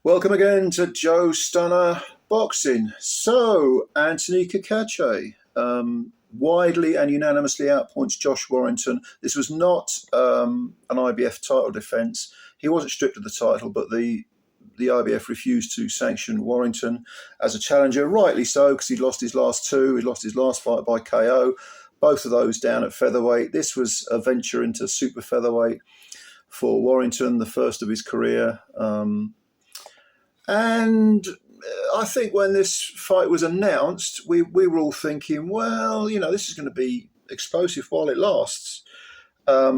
Welcome again to Joe Stunner Boxing. So, Anthony Cacace widely and unanimously outpoints Josh Warrington. This was not an IBF title defence. He wasn't stripped of the title, but the IBF refused to sanction Warrington as a challenger, rightly so, because he'd lost his last two. He lost his last fight by KO, both of those down at featherweight. This was a venture into super featherweight for Warrington, the first of his career. And I think when this fight was announced, we were all thinking, well, you know, this is going to be explosive while it lasts. I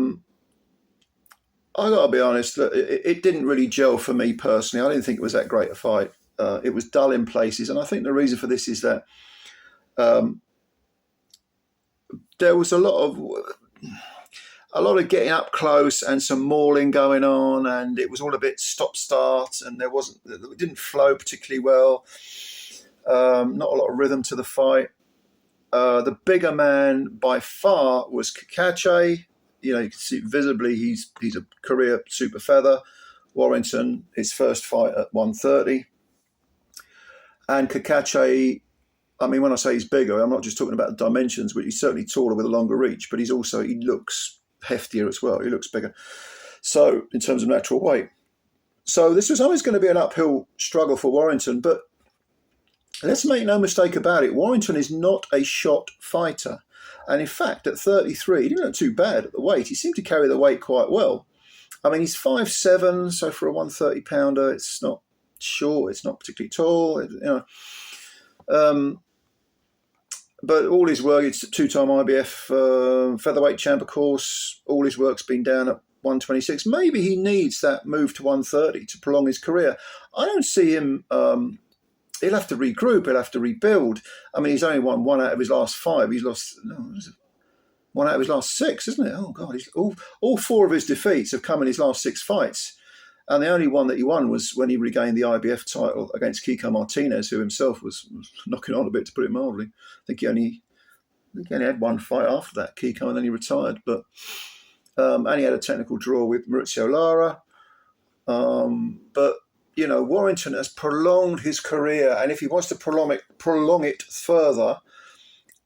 got to be honest, it didn't really gel for me personally. I didn't think it was that great a fight. It was dull in places. And I think the reason for this is that there was a lot of getting up close and some mauling going on, and it was all a bit stop-start, and it didn't flow particularly well. Not a lot of rhythm to the fight. The bigger man by far was Cacace. You know, you can see visibly he's a career super feather. Warrington, his first fight at 130. And Cacace, I mean, when I say he's bigger, I'm not just talking about the dimensions, but he's certainly taller with a longer reach, but he looks heftier as well. He looks bigger. So in terms of natural weight. So this was always going to be an uphill struggle for Warrington, but let's make no mistake about it. Warrington is not a shot fighter. And in fact, at 33, he didn't look too bad at the weight. He seemed to carry the weight quite well. I mean, he's 5'7", so for a 130 pounder, it's not short, it's not particularly tall, but all his work, it's a two-time IBF featherweight champ, of course. All his work's been down at 126. Maybe he needs that move to 130 to prolong his career. I don't see him. He'll have to regroup. He'll have to rebuild. I mean, he's only won one out of his last five. He's lost one out of his last six, isn't it? Oh God! All four of his defeats have come in his last six fights. And the only one that he won was when he regained the IBF title against Kiko Martinez, who himself was knocking on a bit, to put it mildly. I think he only had one fight after that, Kiko, and then he retired. But and he had a technical draw with Maurizio Lara. But you know, Warrington has prolonged his career, and if he wants to prolong it further,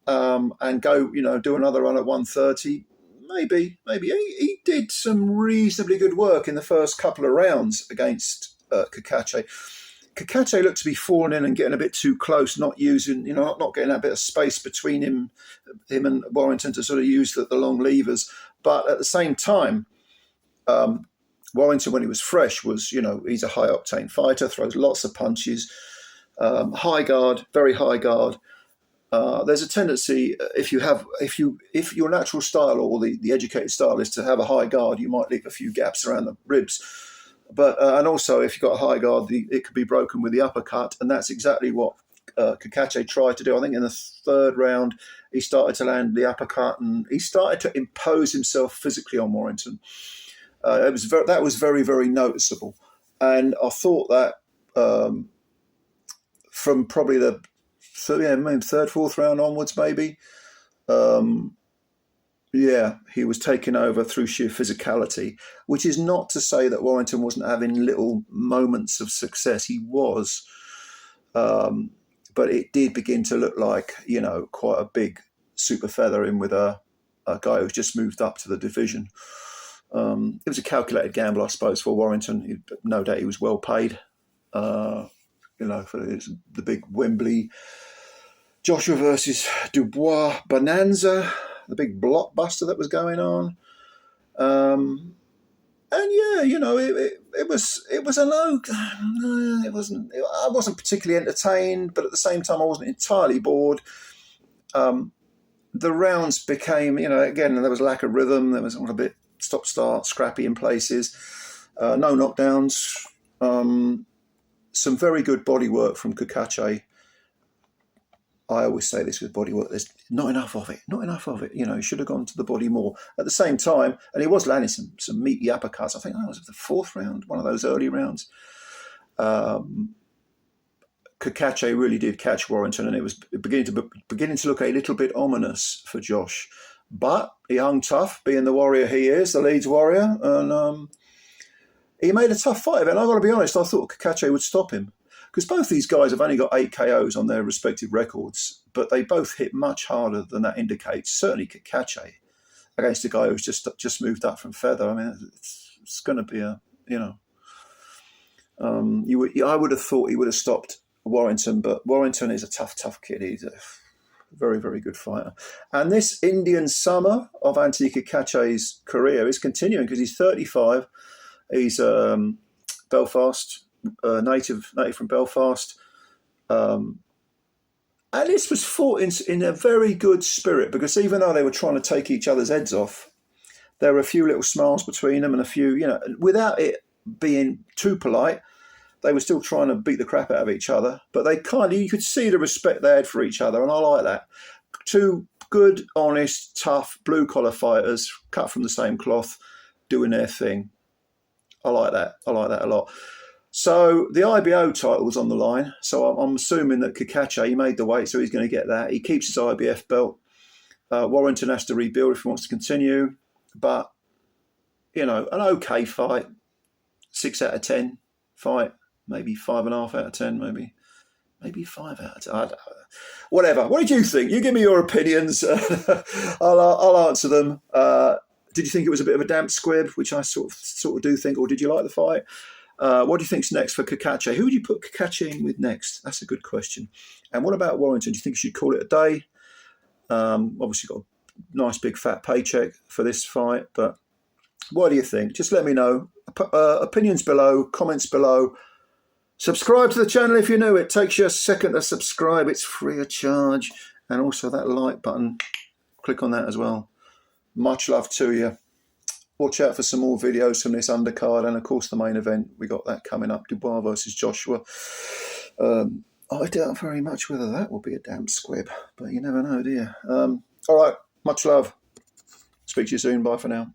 and go, do another run at 130. Maybe. He did some reasonably good work in the first couple of rounds against Cacace. Cacace looked to be falling in and getting a bit too close, not getting that bit of space between him and Warrington to sort of use the long levers. But at the same time, Warrington, when he was fresh, was, he's a high-octane fighter, throws lots of punches, high guard, very high guard. There's a tendency, if your natural style or the educated style is to have a high guard, you might leave a few gaps around the ribs. But and also, if you've got a high guard, it could be broken with the uppercut, and that's exactly what Cacace tried to do. I think in the third round, he started to land the uppercut, and he started to impose himself physically on Warrington. That was very, very noticeable, and I thought that from probably the third, fourth round onwards, maybe. He was taken over through sheer physicality, which is not to say that Warrington wasn't having little moments of success. He was. But it did begin to look like, quite a big super feather in with a guy who's just moved up to the division. It was a calculated gamble, I suppose, for Warrington. No doubt he was well paid, for the big Wembley Joshua versus Dubois bonanza, the big blockbuster that was going on. It was a no. It wasn't. I wasn't particularly entertained, but at the same time, I wasn't entirely bored. The rounds became, again, there was a lack of rhythm. There was a bit stop-start, scrappy in places. No knockdowns. Some very good body work from Cacace. I always say this with body work, there's not enough of it. He should have gone to the body more. At the same time, and he was landing some meaty uppercuts. I think that was the fourth round, one of those early rounds. Cacace really did catch Warrington, and it was beginning to look a little bit ominous for Josh. But he hung tough, being the warrior he is, the Leeds warrior, and he made a tough fight of it. And I've got to be honest, I thought Cacace would stop him. Because both these guys have only got 8 KOs on their respective records, but they both hit much harder than that indicates. Certainly Cacace against a guy who's just moved up from feather. I mean, it's going to be a, I would have thought he would have stopped Warrington, but Warrington is a tough kid. He's a very, very good fighter. And this Indian summer of Anthony Cacace's career is continuing because he's 35. He's Belfast. Native from Belfast, and this was fought in a very good spirit because even though they were trying to take each other's heads off, there were a few little smiles between them and a few, without it being too polite, they were still trying to beat the crap out of each other. But you could see the respect they had for each other, and I like that. Two good, honest, tough, blue-collar fighters cut from the same cloth, doing their thing. I like that a lot. So the IBO title's on the line. So I'm assuming that Cacace, he made the weight, so he's going to get that. He keeps his IBF belt. Warrington has to rebuild if he wants to continue. But, an okay fight. 6 out of 10 fight. Maybe 5.5 out of 10, maybe 5 out of 10. I don't know. Whatever. What did you think? You give me your opinions. I'll answer them. Did you think it was a bit of a damp squib, which I sort of do think, or did you like the fight? What do you think's next for Cacace? Who would you put Cacace in with next? That's a good question. And what about Warrington? Do you think you should call it a day? Obviously got a nice big fat paycheck for this fight, but what do you think? Just let me know. Opinions below, comments below. Subscribe to the channel if you're new. It takes you a second to subscribe. It's free of charge. And also that like button. Click on that as well. Much love to you. Watch out for some more videos from this undercard, and of course the main event. We got that coming up, Dubois versus Joshua. I doubt very much whether that will be a damn squib, but you never know, do you? All right, much love. Speak to you soon. Bye for now.